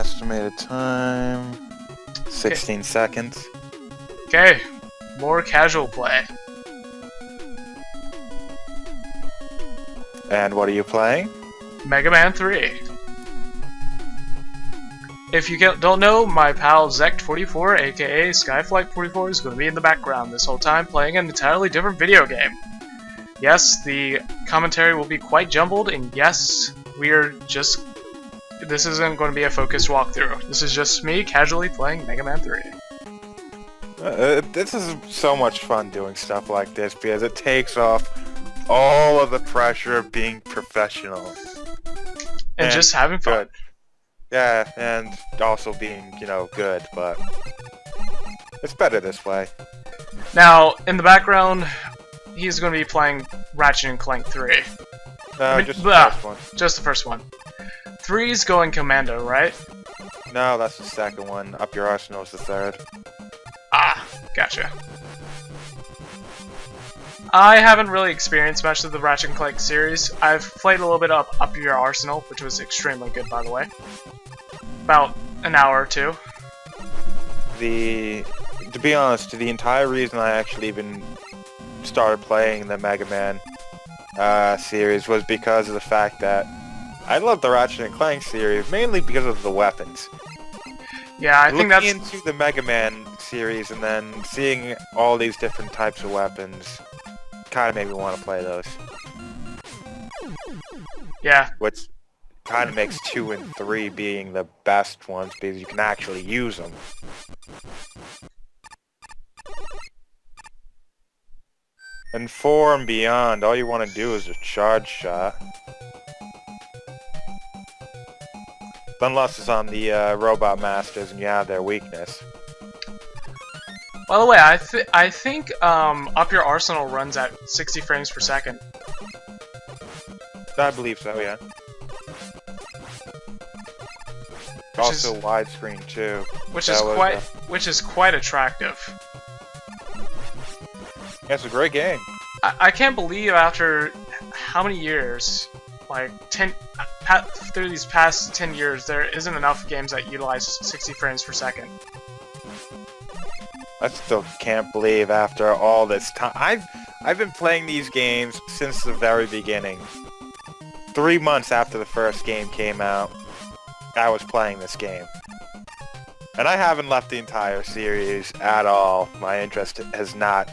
Estimated time 16 seconds. Okay, more casual play. And what are you playing? Mega Man 3. If you don't know, my pal Zect44, aka Skyflight44, is going to be in the background this whole time playing an entirely different video game. Yes, the commentary will be quite jumbled, and yes, this isn't going to be a focused walkthrough. This is just me casually playing Mega Man 3. This is so much fun doing stuff like this because it takes off all of the pressure of being professional. And just having fun. Good. Yeah, and also being, good, but it's better this way. Now, in the background, he's going to be playing Ratchet & Clank 3. No, just the first one. Just the first one. 3's going Commando, right? No, that's the second one. Up Your Arsenal is the third. Ah, gotcha. I haven't really experienced much of the Ratchet & Clank series. I've played a little bit of Up Your Arsenal, which was extremely good, by the way. About an hour or two. To be honest, the entire reason I actually even started playing the Mega Man series was because of the fact that I love the Ratchet & Clank series, mainly because of the weapons. Yeah, I think that's... Looking into the Mega Man series and then seeing all these different types of weapons kind of made me want to play those. Yeah. Which kind of makes 2 and 3 being the best ones because you can actually use them. And 4 and beyond, all you want to do is a charge shot. Unless it's on the Robot Masters and you have their weakness. By the way, I think Up Your Arsenal runs at 60 frames per second. I believe so, yeah. Also widescreen too. Which is quite attractive. Yeah, it's a great game. I can't believe after how many years, like through these past 10 years, there isn't enough games that utilize 60 frames per second. I still can't believe after all this time. I've been playing these games since the very beginning. 3 months after the first game came out, I was playing this game. And I haven't left the entire series at all. My interest has not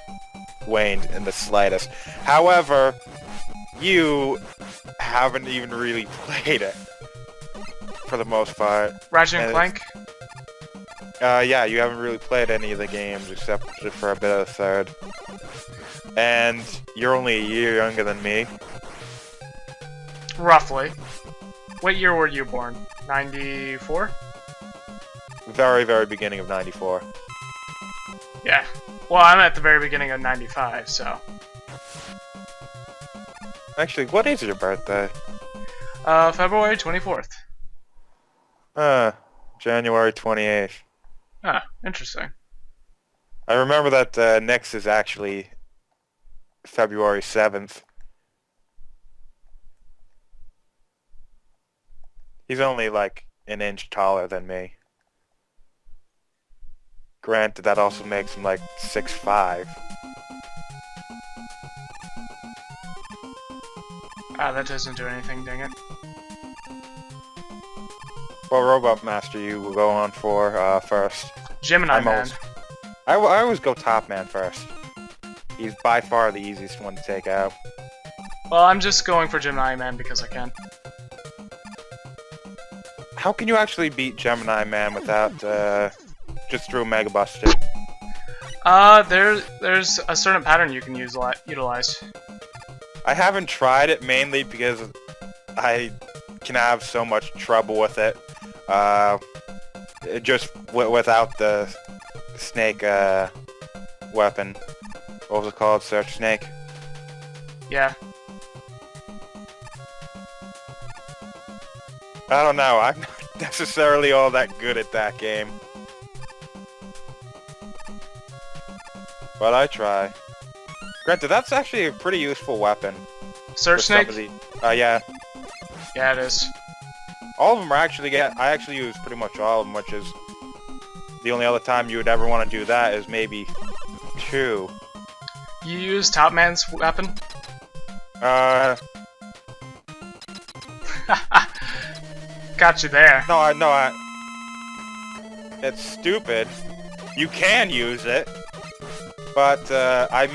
waned in the slightest. However, you haven't even really played it, for the most part. Ratchet & Clank? Yeah, you haven't really played any of the games except for a bit of the third. And you're only a year younger than me. Roughly. What year were you born? 94? Very, very beginning of 94. Yeah. Well, I'm at the very beginning of 95, so... Actually, what is your birthday? February 24th. January 28th. Ah, interesting. I remember that Nyx is actually February 7th. He's only like an inch taller than me. Granted, that also makes him like 6'5". Ah, that doesn't do anything, dang it. Well, Robot Master, you will go on for first. Gemini Man. I always go Top Man first. He's by far the easiest one to take out. Well, I'm just going for Gemini Man because I can. How can you actually beat Gemini Man without just through Mega Buster? There's a certain pattern you can utilize. I haven't tried it mainly because I can have so much trouble with it. Just without the snake weapon. What was it called? Search Snake? Yeah. I don't know. I'm not necessarily all that good at that game. But I try. Granted, that's actually a pretty useful weapon. Search Snake? Yeah. Yeah, it is. All of them are actually I actually use pretty much all of them, which is the only other time you would ever want to do that is maybe 2. You use Top Man's weapon? Got you there. No, it's stupid. You can use it, but I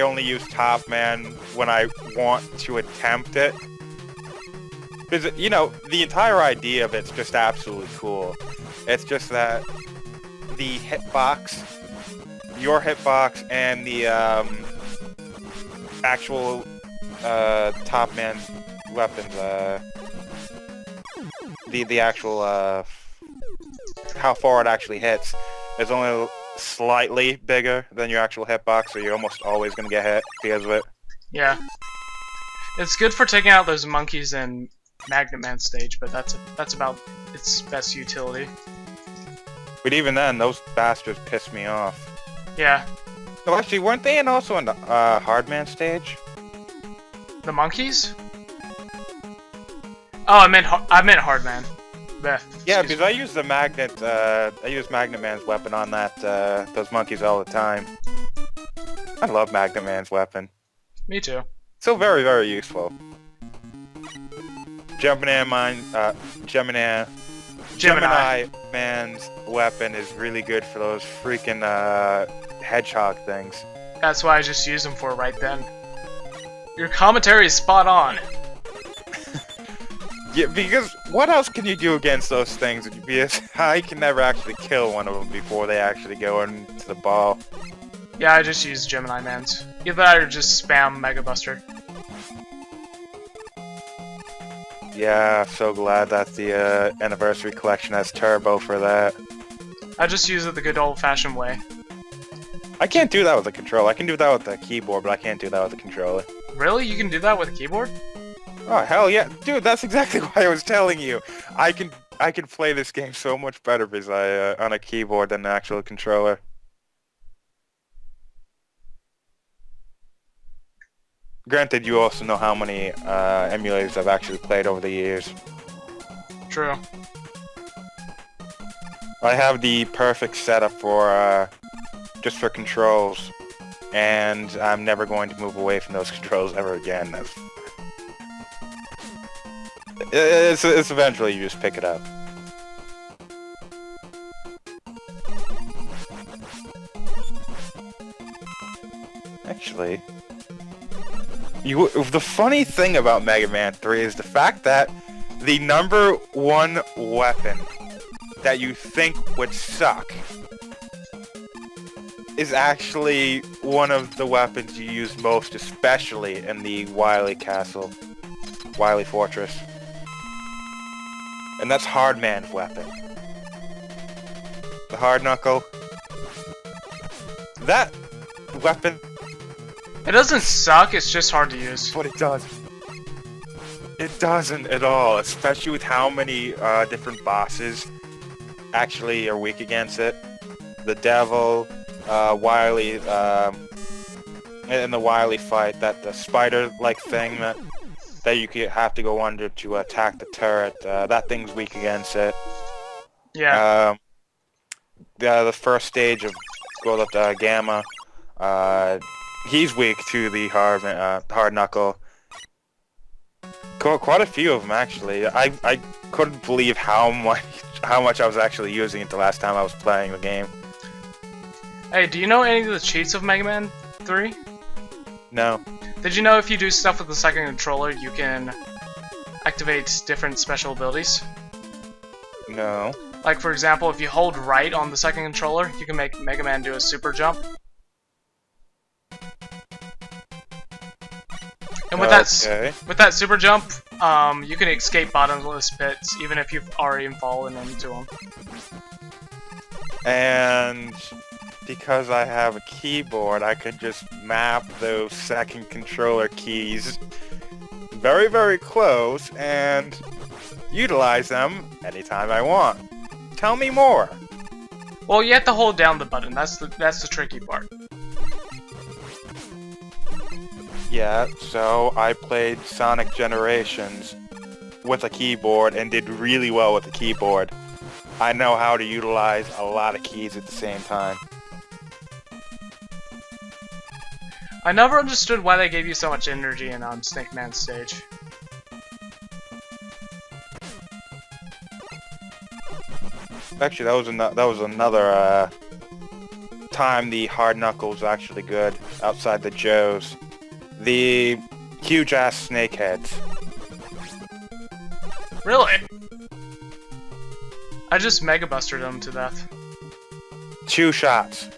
only use Top Man when I want to attempt it. Because, you know, the entire idea of it's just absolutely cool. It's just that the hitbox, your hitbox, and the actual Top Man's weapons, the actual how far it actually hits is only slightly bigger than your actual hitbox, so you're almost always gonna get hit because of it. Yeah. It's good for taking out those monkeys in Magnet Man stage, but that's about its best utility. But even then, those bastards piss me off. Yeah. No, actually, weren't they also in the Hardman stage? The monkeys? Oh, I meant Hardman. Bleh. Yeah, Excuse because I use the magnet. I use Magnet Man's weapon on those monkeys all the time. I love Magnet Man's weapon. Me too. So very, very useful. Gemini Man's weapon is really good for those freaking hedgehog things. That's why I just used them for right then. Your commentary is spot on. Yeah, because what else can you do against those things? Because I can never actually kill one of them before they actually go into the ball. Yeah, I just used Gemini Man's. Either that or just spam Mega Buster. Yeah, so glad that the Anniversary Collection has Turbo for that. I just use it the good old-fashioned way. I can't do that with a controller. I can do that with the keyboard, but I can't do that with a controller. Really? You can do that with a keyboard? Oh, hell yeah. Dude, that's exactly why I was telling you. I can play this game so much better because on a keyboard than an actual controller. Granted, you also know how many emulators I've actually played over the years. True. I have the perfect setup for just for controls, and I'm never going to move away from those controls ever again. It's eventually you just pick it up. Actually, the funny thing about Mega Man 3 is the fact that the #1 weapon that you think would suck is actually one of the weapons you use most, especially in the Wily Castle, Wily Fortress. And that's Hardman's weapon. The Hard Knuckle. That weapon... It doesn't suck, it's just hard to use. But it does. It doesn't at all, especially with how many different bosses actually are weak against it. The Devil, Wily, in the Wily fight, the spider-like thing that you could have to go under to attack the turret, that thing's weak against it. Yeah. The first stage of Gamma, he's weak to the Hard Knuckle. Quite a few of them, actually. I couldn't believe how much I was actually using it the last time I was playing the game. Hey, do you know any of the cheats of Mega Man 3? No. Did you know if you do stuff with the second controller, you can activate different special abilities? No. Like, for example, if you hold right on the second controller, you can make Mega Man do a super jump. And with that super jump, you can escape bottomless pits even if you've already fallen into them. And because I have a keyboard, I could just map those second controller keys very, very close and utilize them anytime I want. Tell me more. Well, you have to hold down the button. That's the tricky part. Yeah, so I played Sonic Generations, with a keyboard and did really well with the keyboard. I know how to utilize a lot of keys at the same time. I never understood why they gave you so much energy in Snake Man's stage. Actually, that was another time the hard knuckles were actually good outside the Joes. The huge ass snakeheads. Really? I just Mega Bustered them to death. 2 shots.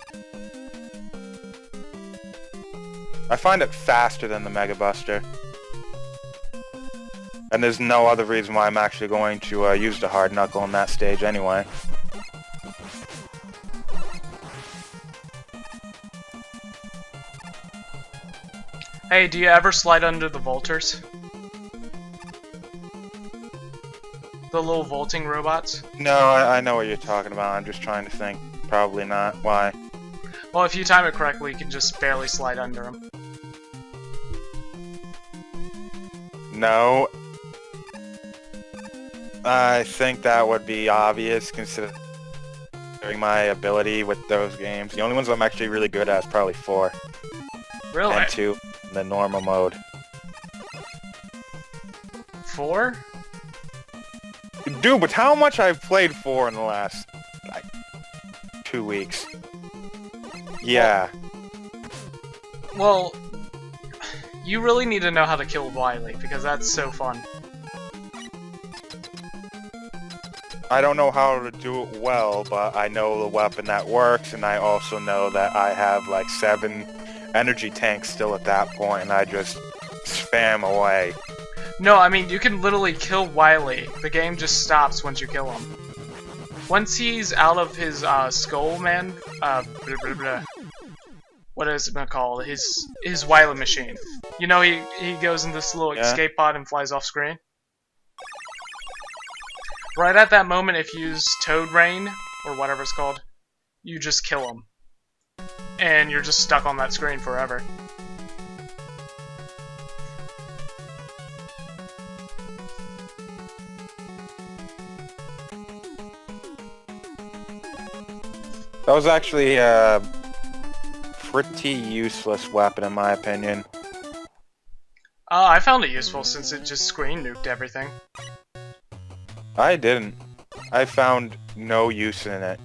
I find it faster than the Mega Buster. And there's no other reason why I'm actually going to use the hard knuckle in that stage anyway. Hey, do you ever slide under the Volters? The little vaulting robots? No, I know what you're talking about. I'm just trying to think. Probably not. Why? Well, if you time it correctly, you can just barely slide under them. No. I think that would be obvious considering my ability with those games. The only ones I'm actually really good at is probably 4. Really? And 2 in the normal mode. 4? Dude, but how much I've played 4 in the last, like, 2 weeks. Yeah. Well, you really need to know how to kill Wily, because that's so fun. I don't know how to do it well, but I know the weapon that works, and I also know that I have like 7 energy tanks still at that point, and I just spam away. No, I mean, you can literally kill Wily. The game just stops once you kill him. Once he's out of his skull man, what is it called? His Wily machine. You know, he goes in this little escape pod and flies off screen. Right at that moment, if you use Toad Rain, or whatever it's called, you just kill him. And you're just stuck on that screen forever. That was actually a pretty useless weapon in my opinion. I found it useful since it just screen nuked everything. I didn't. I found no use in it.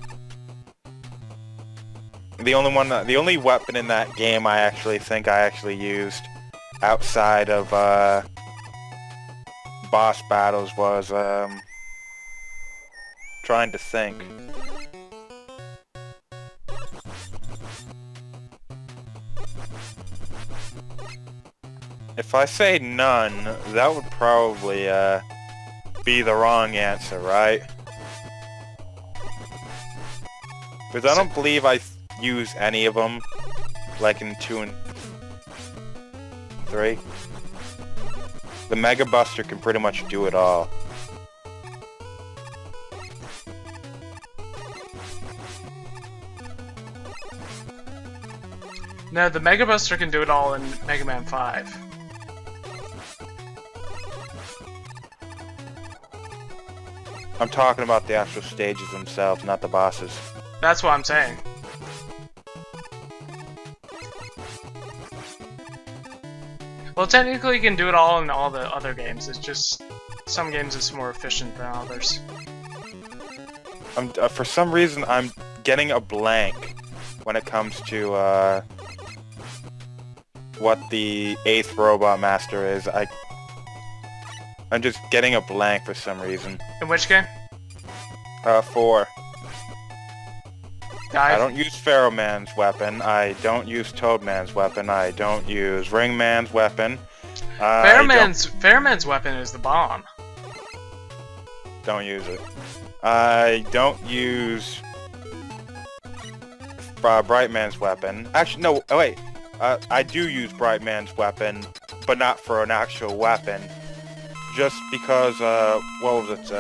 The only weapon in that game I actually think I actually used outside of boss battles was trying to think. If I say none, that would probably be the wrong answer, right? Because I don't believe I use any of them, like in 2 and 3. The Mega Buster can pretty much do it all. No, the Mega Buster can do it all in Mega Man 5. I'm talking about the actual stages themselves, not the bosses. That's what I'm saying. Well, technically you can do it all in all the other games, it's just some games it's more efficient than others. For some reason, I'm getting a blank when it comes to what the 8th Robot Master is. I'm just getting a blank for some reason. In which game? 4. I I don't use Pharaoh Man's weapon. I don't use Toad Man's weapon. I don't use Ring Man's weapon. Fairman's weapon is the bomb. Don't use it. I don't use Bright Man's weapon. Actually, no. Oh, wait. I do use Bright Man's weapon, but not for an actual weapon. Just because, what was it?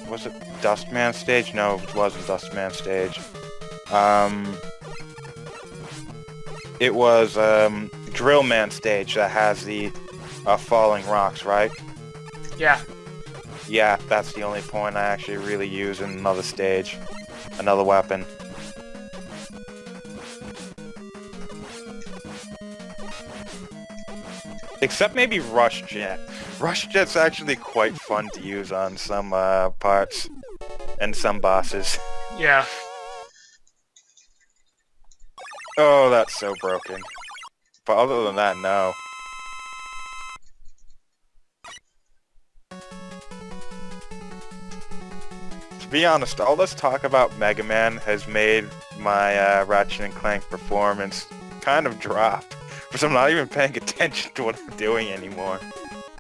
Was it Dustman stage? No, it wasn't Dustman stage. It was Drill Man stage that has the falling rocks, right? Yeah. Yeah, that's the only point I actually really use in another stage. Another weapon. Except maybe Rush Jet. Rush Jet's actually quite fun to use on some parts and some bosses. Yeah. Oh, that's so broken. But other than that, no. To be honest, all this talk about Mega Man has made my Ratchet and Clank performance kind of drop. Because I'm not even paying attention to what I'm doing anymore.